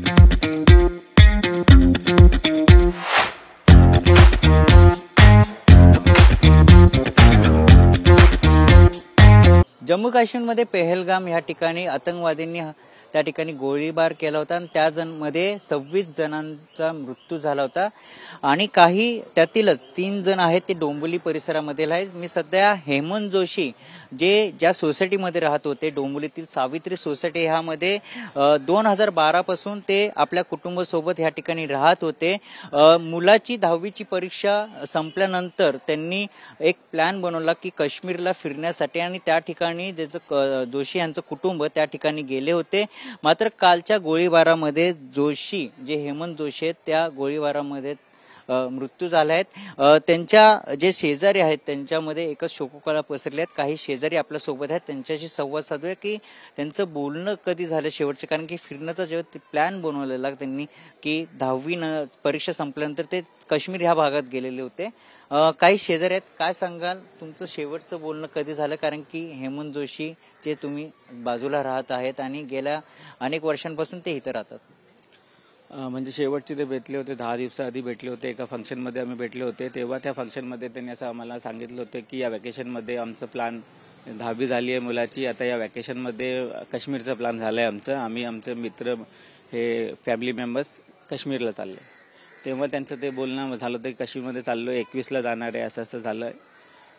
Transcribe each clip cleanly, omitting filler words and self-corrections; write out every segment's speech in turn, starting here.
जम्मू काश्मीरमध्ये पेहलगाम या ठिकाणी आतंकवाद्यांनी त्या ठिकाणी गोळीबार केला होता आणि त्यामध्ये 26 जणांचा मृत्यू झाला होता आणि काही त्यातीलच 3 जण आहेत ते डोंबिवली परिसरामध्ये आहेत। मी सध्या हेमंत जोशी ज्या सोसायटीमध्ये राहत होते, डोंबिवलीतील सावित्री सोसायटी ह्यामध्ये 2012 पासून ते आपल्या कुटुंबासोबत ह्या ठिकाणी राहत होते। मुलाची 10वीची परीक्षा संपल्यानंतर त्यांनी एक प्लॅन बनवला की काश्मीरला फिरण्यासाठी आणि त्या ठिकाणी ज्याचं जोशी यांचं कुटुंब त्या ठिकाणी गेले होते। मात्र कालच्या गोळीबारामध्ये जोशी जे हेमंत जोशी आहेत त्या गोळीबारामध्ये मृत्यू झाला आहे। त्यांच्या जे शेजारी आहेत त्यांच्यामध्ये एकच शोककळा पसरली आहेत। काही शेजारी आपल्या सोबत आहेत, त्यांच्याशी संवाद साधूया की त्यांचं बोलणं कधी झालं शेवटचं, कारण की फिरण्याचा जेव्हा प्लॅन बनवलेला त्यांनी की 10वी परीक्षा संपल्यानंतर ते काश्मीर ह्या भागात गेलेले होते। काही शेजारी आहेत, काय सांगाल तुमचं शेवटचं बोलणं कधी झालं, कारण की हेमंत जोशी जे तुम्ही बाजूला राहत आहेत आणि गेल्या अनेक वर्षांपासून ते इथं राहतात? म्हणजे शेवटचे ते भेटले होते 10 दिवसाआधी भेटले होते, एका फंक्शनमध्ये आम्ही भेटले होते। तेव्हा त्या फंक्शनमध्ये त्यांनी असं आम्हाला सांगितलं होतं की या वॅकेशनमध्ये आमचं प्लॅन 10वी झाली आहे मुलाची, आता या वॅकेशनमध्ये काश्मीरचा प्लॅन झाला आहे आमचं, आम्ही आमचे मित्र हे फॅमिली मेंबर्स काश्मीरला चाललो। तेव्हा त्यांचं ते बोलणं झालं होतं की काश्मीरमध्ये चाललो, 21ला जाणार आहे, असं असं झालं।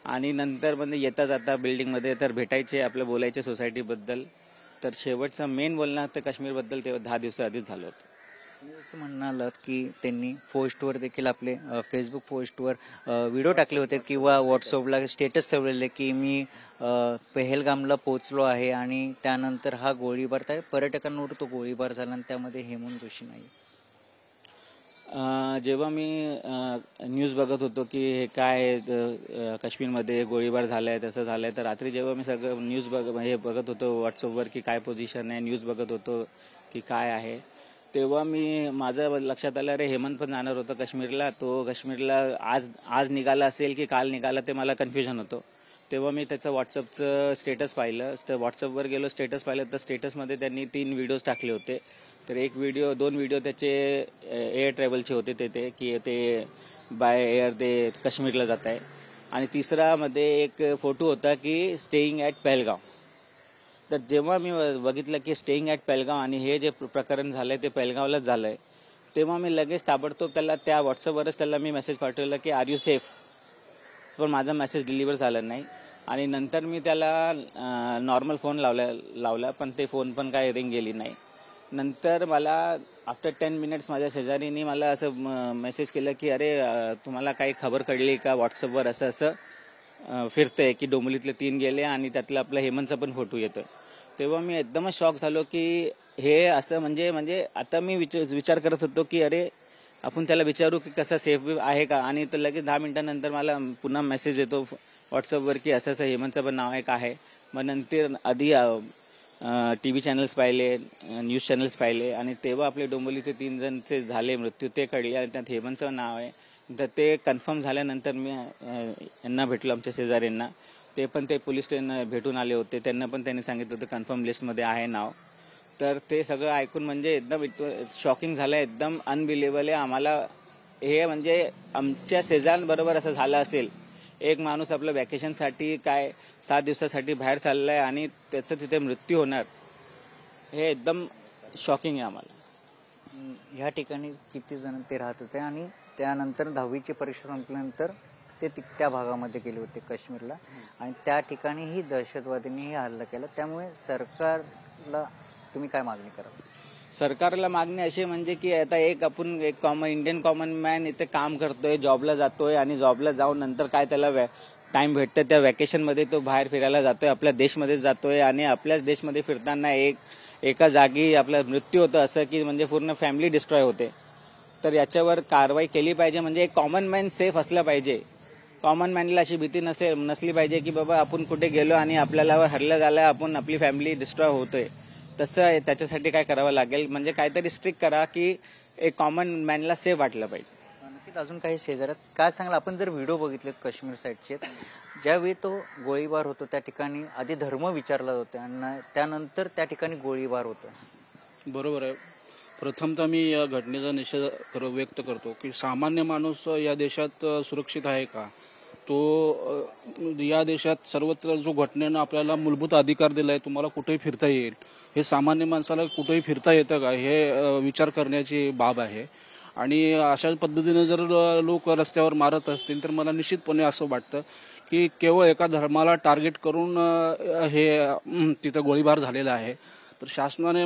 आणि नंतर म्हणजे येता जाता बिल्डिंगमध्ये तर भेटायचे, आपलं बोलायचे सोसायटीबद्दल, तर शेवटचं मेन बोलणं तर काश्मीरबद्दल तेव्हा 10 दिवसाआधीच झालं होतं। असं म्हणालात की त्यांनी पोस्टवर देखील आपले फेसबुक पोस्टवर व्हिडिओ टाकले होते किंवा व्हॉट्सअपला स्टेटस ठेवलेले की मी पेहलगामला पोहोचलो आहे आणि त्यानंतर हा गोळीबार, त्या पर्यटकांवर तो गोळीबार झाला आणि त्यामध्ये हेमंत जोशी नाही। जेव्हा मी न्यूज बघत होतो की हे काय काश्मीरमध्ये गोळीबार झालाय, तसं झालंय, तर रात्री जेव्हा मी सगळं न्यूज बघत होतो व्हॉट्सअपवर की काय पोझिशन आहे, न्यूज बघत होतो की काय आहे, तेव्हा माझं लक्षात आलं अरे हेमंत पण जाणार होता काश्मीरला, तो काश्मीरला आज निघाला असेल की काल निघाला ते मला कन्फ्युजन होतं। तेव्हा मी त्याचं व्हॉट्सअपचं स्टेटस पाहिलं, तर व्हॉट्सअपवर गेलो, स्टेटस पाहिलं तर स्टेटसमध्ये त्यांनी 3 व्हिडिओज टाकले होते। तर 2 व्हिडिओ त्याचे एअर ट्रॅव्हलचे होते की ते बाय एअर ते काश्मीरला जात आहे, आणि तिसरामध्ये एक फोटो होता की स्टेईंग ॲट पहलगाव। तर जेव्हा मी बघितलं की स्टेईंग ॲट पहलगाव आणि हे जे प्रकरण झालंय ते पहलगावलाच झालंय, तेव्हा मी लगेच ताबडतोब त्याला त्या व्हॉट्सअपवरच त्याला मी मेसेज पाठवला की आर यू सेफ, पण माझा मेसेज डिलिव्हर झाला नाही। आणि नंतर मी त्याला नॉर्मल फोन लावला पण ते फोन पण काय रिंग गेली नाही। नंतर मला आफ्टर 10 मिनिट्स माझ्या शेजारीने मला असं मेसेज केलं की अरे तुम्हाला काही खबर कळली का, व्हॉट्सअपवर असं असं फिरतंय की डोंबिवलीतले 3 गेले आणि त्यातला आपला हेमंतचा पण फोटो येतोय। तेव्हा मी एकदमच शॉक झालो की हे असं म्हणजे आता मी विचार करत होतो की अरे आपण त्याला विचारू की कसा सेफ आहे का, आणि तर लगेच 10 मिनिटांनंतर मला पुन्हा मेसेज येतो व्हॉट्सअपवर की असं असं हेमंतचं पण नाव एक आहे। मग नंतर आधी TV चॅनल्स पाहिले, न्यूज चॅनल्स पाहिले, आणि तेव्हा आपले डोंबिवलीचे 3 जणचे झाले मृत्यू ते कळले, आणि त्यात हेमंतचं नाव आहे। तर ते कन्फर्म झाल्यानंतर मी यांना भेटलो, आमच्या शेजाऱ्यांना, ते पोलीस स्टेशन भेटून आले होते, त्यांना पण त्यांनी सांगितलं होतं कन्फर्म लिस्टमध्ये आहे नाव। तर ते सगळं ऐकून म्हणजे एकदम शॉकिंग झालं, एकदम अनबिलिव्हेबल आहे आम्हाला हे, म्हणजे आमच्या शेजाऱ्यांबरोबर असं झालं असेल, एक माणूस आपलं वॅकेशनसाठी काय 7 दिवसासाठी बाहेर चाललाय आणि त्याचं तिथे मृत्यू होणार, हे एकदम शॉकिंग आहे आम्हाला। ह्या ठिकाणी किती जण ते राहत होते आणि त्यानंतर 10वीची परीक्षा संपल्यानंतर ते त्या भागामध्ये गेले होते काश्मीरला, आणि त्या ठिकाणी ही दहशतवाद्यांनी हल्ला केला। त्यामुळे सरकारला तुम्ही काय मागणी कराल? सरकारला मागणी अशी म्हणजे की आता आपण एक इंडियन कॉमन मॅन इथे काम करतोय, जॉबला जातोय, आणि जॉबला जाऊन नंतर काय त्याला टाइम भेटतं त्या वॅकेशनमध्ये तो बाहेर फिरायला जातोय, आपल्या देशमध्येच जातोय, आणि आपल्याच देशमध्ये फिरताना एका जागी आपला मृत्यू होतं, असं की म्हणजे पूर्ण फॅमिली डिस्ट्रॉय होते। तर याच्यावर कारवाई केली पाहिजे, म्हणजे एक कॉमन मॅन सेफ असलं पाहिजे। कॉमन मॅनला अशी भीती नसली पाहिजे की बाबा आपण कुठे गेलो आणि आपल्याला हल्ला झाला, आपण आपली फॅमिली डिस्ट्रॉय होतोय, तसं त्याच्यासाठी काय करावं लागेल, म्हणजे काहीतरी स्ट्रिक्ट करा की एक कॉमन मॅनला सेफ वाटलं पाहिजे। नक्कीच अजून काही शेजारात काय सांगाल? आपण जर व्हिडिओ बघितले काश्मीर साईडचे, ज्यावेळी तो गोळीबार होतो त्या ठिकाणी आधी धर्म विचारला होता आणि त्यानंतर त्या ठिकाणी गोळीबार होतो। बरोबर आहे, प्रथमतः मी या घटनेचा निषेध व्यक्त करतो की सामान्य माणूस या देशात सुरक्षित आहे का? या देशात सर्वत्र जो घटनेनं आपल्याला मूलभूत अधिकार दिला आहे, तुम्हाला कुठेही फिरता येईल, हे सामान्य माणसाला कुठेही फिरता येतं का, हे विचार करण्याची बाब आहे. आणि अशा पद्धतीने जर लोक रस्त्यावर मारत असतील तर मला निश्चितपणे असं वाटतं की केवळ एका धर्माला टार्गेट करून हे तिथं गोळीबार झालेला आहे. तर शासनाने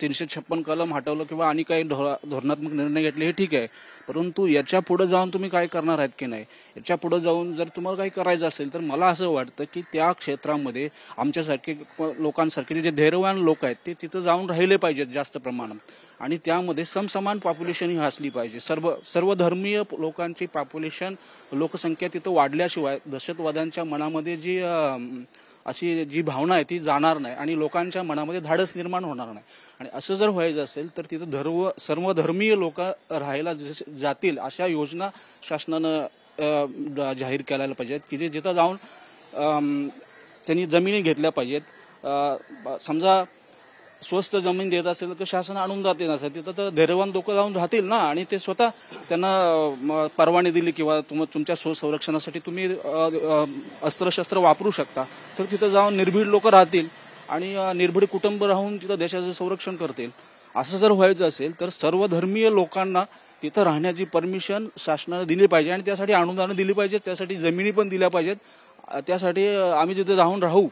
356 कलम हटवलं किंवा आणि काही धोरणात्मक निर्णय घेतले हे ठीक आहे, परंतु याच्या पुढे जाऊन तुम्ही काय करणार आहेत की नाही, याच्या पुढे जाऊन जर तुम्हाला काही करायचं असेल तर मला असं वाटतं की त्या क्षेत्रामध्ये आमच्यासारखे लोकांसारखे जे धैर्यवान लोक आहेत ते तिथं जाऊन राहिले पाहिजेत जास्त प्रमाणात. आणि त्यामध्ये समसमान पॉप्युलेशन ही असली पाहिजे. सर्व धर्मीय लोकांची पॉप्युलेशन लोकसंख्या तिथं वाढल्याशिवाय दहशतवाद्यांच्या मनामध्ये जी भावना आहे ती जाणार नाही आणि लोकांच्या मनामध्ये धाडस निर्माण होणार नाही. आणि असं जर व्हायचं असेल तर तिथं सर्व धर्मीय लोक राहायला जातील अशा योजना शासनानं जाहीर करायला पाहिजेत की जिथं जाऊन त्यांनी जमिनी घेतल्या पाहिजेत. समजा स्वस्त जमीन देत असेल तर शासन आणून जाते नसेल तिथं तर धैर्यवान लोक जाऊन राहतील ना, आणि ते स्वतः त्यांना परवानगी दिली किंवा तुमच्या संरक्षणासाठी तुम्ही अस्त्रशस्त्र वापरू शकता तर तिथं जाऊन निर्भीड लोक राहतील आणि निर्भीड कुटुंब राहून तिथं देशाचं संरक्षण करतील. असं जर व्हायचं असेल तर सर्व धर्मीय लोकांना तिथं राहण्याची परमिशन शासनाने दिली पाहिजे आणि त्यासाठी अनुदानं दिली पाहिजेत, त्यासाठी जमिनी पण दिल्या पाहिजेत. त्यासाठी आम्ही तिथे जाऊन राहू,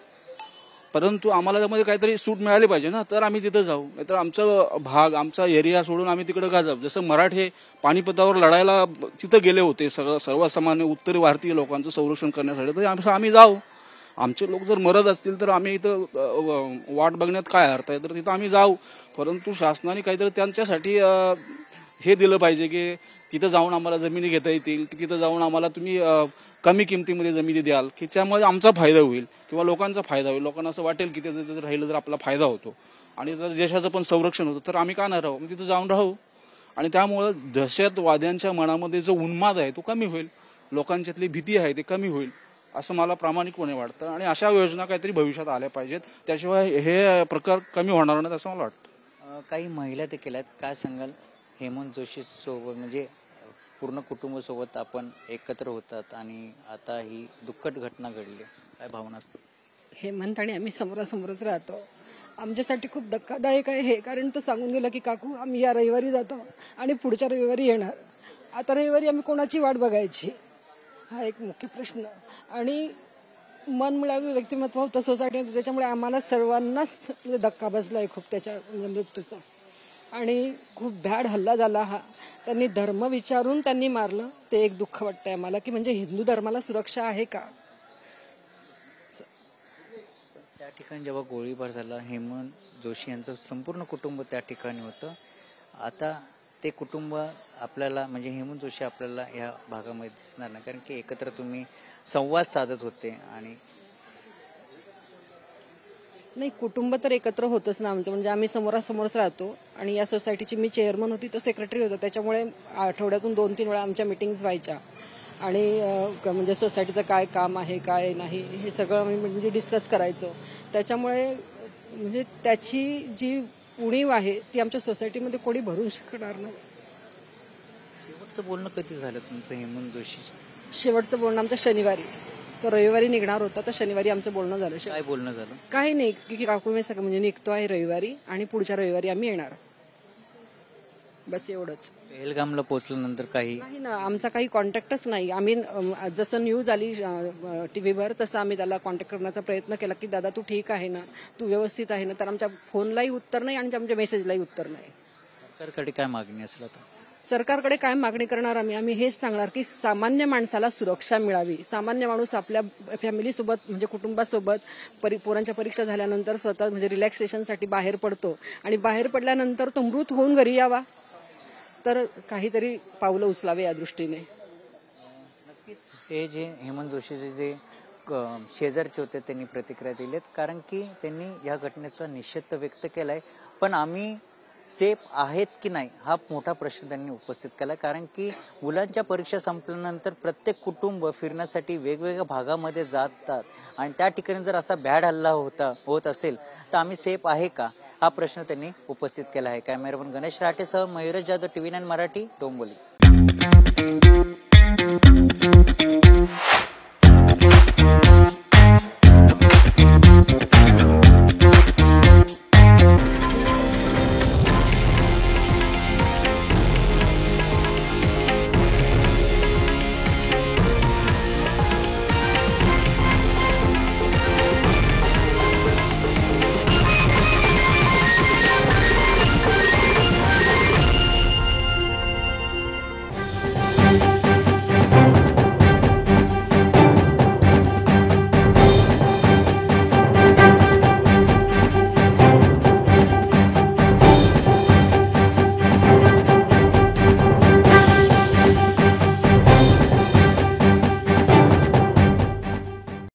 परंतु आम्हाला त्यामध्ये काहीतरी सूट मिळाली पाहिजे ना, तर आम्ही तिथं जाऊ. नाहीतर आमचा एरिया सोडून आम्ही तिकडे का जाऊ? जसं मराठे पानिपतावर लढायला तिथं गेले होते सर्वसामान्य उत्तर भारतीय लोकांचं संरक्षण करण्यासाठी, तर आम्ही जाऊ. आमचे लोक जर मरत असतील तर आम्ही इथं वाट बघण्यात काय अर्थ आहे, तर तिथं आम्ही जाऊ. परंतु शासनाने काहीतरी त्यांच्यासाठी हे दिलं पाहिजे की तिथं जाऊन आम्हाला जमिनी घेता येतील, की तिथं जाऊन आम्हाला तुम्ही कमी किमतीमध्ये जमिनी द्याल की त्यामुळे आमचा फायदा होईल किंवा लोकांचा फायदा होईल. लोकांना असं वाटेल की तिथं जर राहिलं तर आपला फायदा होतो आणि जर देशाचं पण संरक्षण होतं तर आम्ही का नाही राहू, तिथं जाऊन राहू. आणि त्यामुळे दहशतवाद्यांच्या मनामध्ये जो उन्माद आहे तो कमी होईल, लोकांच्यातली भीती आहे ते कमी होईल असं मला प्रामाणिकपणे वाटतं. आणि अशा योजना काहीतरी भविष्यात आल्या पाहिजेत, त्याशिवाय हे प्रकार कमी होणार नाहीत असं मला वाटतं. काही महिला देखील आहेत, काय सांगाल? हेमंत जोशी सोबत म्हणजे पूर्ण कुटुंबासोबत आपण एकत्र होतात आणि आता ही दुःखद घटना घडली, काय भावना असतात? हेमंत आणि आम्ही समोरासमोरच राहतो. आमच्यासाठी खूप धक्कादायक आहे हे, कारण तो सांगून गेला की काकू आम्ही या रविवारी जातो आणि पुढच्या रविवारी येणार. आता रविवारी आम्ही कोणाची वाट बघायची, हा एक मुख्य प्रश्न. आणि मन मिळावी व्यक्तिमत्व होतं सोसायटीमध्ये, त्याच्यामुळे आम्हाला सर्वांनाच धक्का बसला आहे खूप त्याच्या मृत्यूचा. आणि खूप भॅड हल्ला झाला हा. त्यांनी धर्म विचारून त्यांनी मारलं, ते एक दुःख वाटतंय आम्हाला की म्हणजे हिंदू धर्माला सुरक्षा आहे का. त्या ठिकाणी जेव्हा गोळीबार झाला, हेमंत जोशी यांचं संपूर्ण कुटुंब त्या ठिकाणी होतं. आता ते कुटुंब आपल्याला म्हणजे हेमंत जोशी आपल्याला या भागामध्ये दिसणार नाही, कारण की एकत्र तुम्ही संवाद साधत होते. आणि नाही, कुटुंब तर एकत्र होतच ना आमचं, म्हणजे आम्ही समोरासमोरच राहतो. आणि या सोसायटीची मी चेअरमन होती, तो सेक्रेटरी होता, त्याच्यामुळे आठवड्यातून 2-3 वेळा आमच्या मिटिंग्स व्हायच्या. आणि म्हणजे सोसायटीचं काय काम आहे काय नाही हे सगळं म्हणजे डिस्कस करायचो. त्याच्यामुळे म्हणजे त्याची जी उणीव आहे ती आमच्या सोसायटीमध्ये कोणी भरू शकणार नाही. शेवटचं बोलणं कधी झालं तुमचं हेमंत जोशी? शेवटचं बोलणं आमचं शनिवारी, तो रविवारी निघणार होता तर शनिवारी आमचं बोलणं झालं. काय बोलणं झालं? काही नाही की काकू मी सगळं म्हणजे निघतो आहे रविवारी आणि पुढच्या रविवारी आम्ही येणार, बस एवढंच. पहलगामला पोहोचल्यानंतर काही ना, आमचा काही कॉन्टॅक्टच नाही. आम्ही जसं न्यूज आली टीव्हीवर तसं आम्ही त्याला कॉन्टॅक्ट करण्याचा प्रयत्न केला की दादा तू ठीक आहे ना, तू व्यवस्थित आहे ना, तर आमच्या फोनलाही उत्तर नाही आणि आमच्या मेसेजलाही उत्तर नाही. सरकारकडे काय मागणी असेल आता? सरकारकडे काय मागणी करणार आम्ही हेच सांगणार की सामान्य माणसाला सुरक्षा मिळावी. सामान्य माणूस आपल्या फॅमिलीसोबत म्हणजे कुटुंबासोबत पोरांच्या परीक्षा झाल्यानंतर स्वतः म्हणजे रिलॅक्सेशनसाठी बाहेर पडतो आणि बाहेर पडल्यानंतर तो मृत होऊन घरी यावा, तर काहीतरी पावलं उचलावे या दृष्टीने. नक्कीच हे जे हेमंत जोशीचे जे शेजारचे होते त्यांनी प्रतिक्रिया दिलीत, कारण की त्यांनी या घटनेचा निषेध व्यक्त केलाय. पण आम्ही सेफ आहेत की नाही हा मोठा प्रश्न त्यांनी उपस्थित केला. कारण की मुलांच्या परीक्षा संपल्यानंतर प्रत्येक कुटुंब फिरण्यासाठी वेगवेगळ्या भागामध्ये जातात आणि त्या ठिकाणी जर असा भ्याड हल्ला होत असेल तर आम्ही सेफ आहे का हा प्रश्न त्यांनी उपस्थित केला आहे. कॅमेरामन गणेश राठेसह मयूरज जाधव, TV9 मराठी, डोंबिवली.